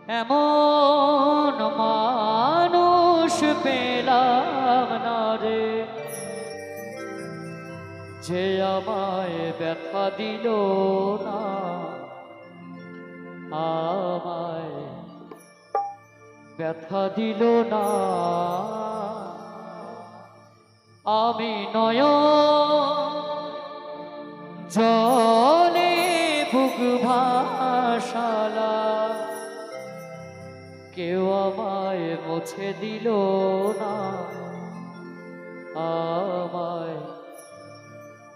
এমন মানুষ পেলাম না রে, যে আমায় ব্যথা দিল না, আমায় ব্যথা দিল না। আমি নয়ন জলে বুক ভাসালা, কেউ আমায় মুছে দিল না, আমায়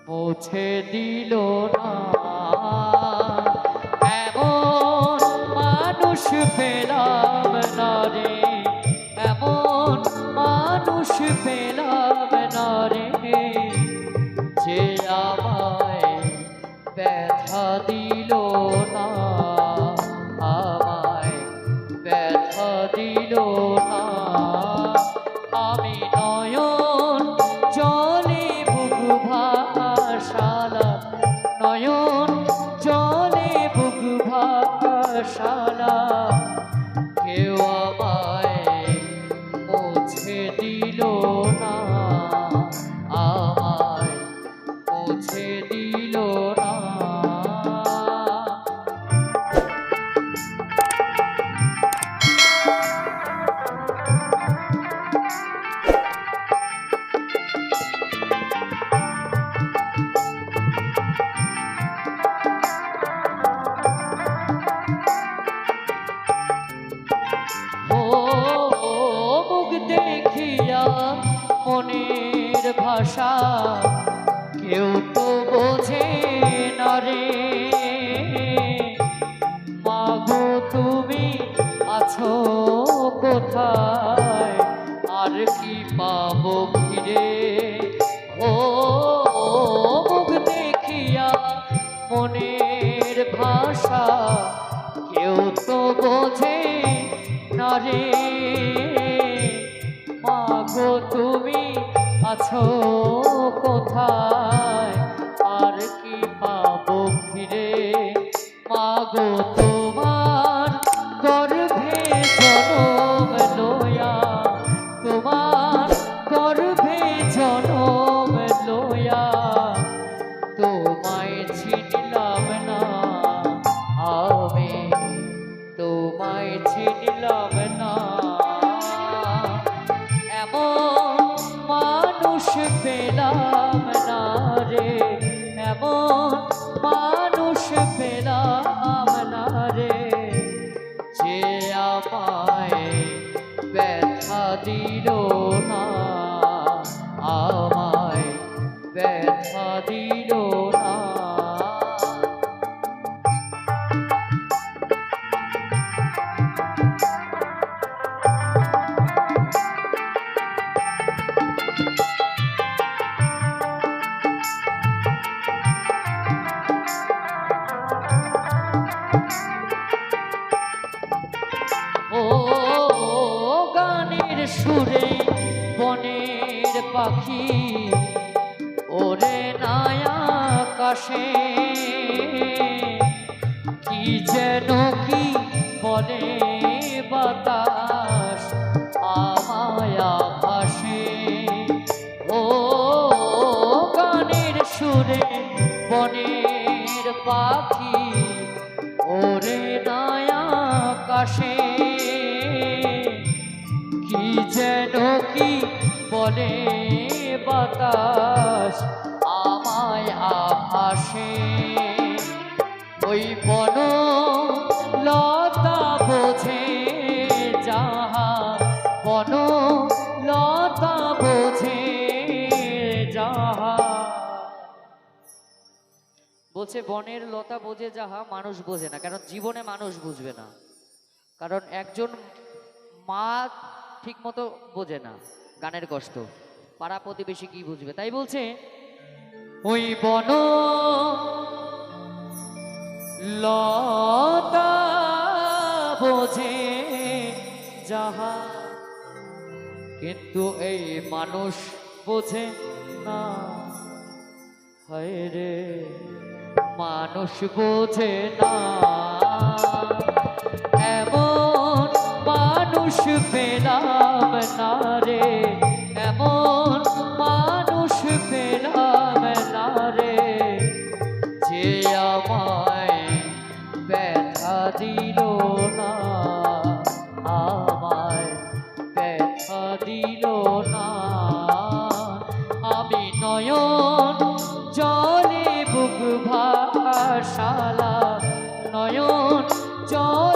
মুছে দিল না। এমন মানুষ পেলাম না রে, এমন মানুষ পেলাম না রে, যে আমায় ব্যথা দিল না, আমায় ব্যথা দিল না। আমি নয়ন জলে বুক ভাসালা, নয়ন জলে বুক ভাসালা, কেউ আমায় মুছে দিল না, আমায় মুছে দিল না। দেখিয়া মনের ভাষা কেউ তো বোঝে না রে, মাগো তুমি আছো কোথায়, আর কি পাবো ফিরে। ও মুখ দেখিয়া মনের ভাষা কেউ তো বোঝে না রে, মাগো তুমি আছো কোথায়, আর কি পাবো ফিরে। মাগো তোমার গর্ভে জনম লয়া, তোমার গর্ভে জনম লয়া, তোমায় চিনলাম না আমি, তোমায় চিনলাম না। এমন মানুষ পেলাম না রে, এমন মানুষ পেলাম না রে, যে আমায় ব্যথা দিল না, আমায় ব্যথা দিল না। ও গানের সুরে বনের পাখি ওরে নায়া আকাশে, কি যেন কি বলে বাতাস আমায় আকাশে। ও গানের সুরে বনের পাখি ওরে নায়া আকাশে, কি যেন কি বলে বাতাস আমায় আভাসে। ওই বন লতা বোঝে যাহা, বন লতা বোঝে যাহা, বলছে বনের লতা বোঝে যাহা মানুষ বোঝে না। কারণ জীবনে মানুষ বুঝবে না, কারণ একজন মা ঠিক মতো বোঝে না গানের কষ্ট, পাড়া প্রতিবেশী কি বুঝবে। তাই বলছে ওই বন লতা বোঝে যাহা, কিন্তু এই মানুষ বোঝে না। হায় রে মানুষ বোঝে না, এমন মানুষ পেলাম না রে, এমন মানুষ পেলাম না রে, যে আমায় ব্যথা দিল না, আমায় ব্যথা দিল না। আমি নয়ন জলে বুক ভাসালাম, নয়ন জলে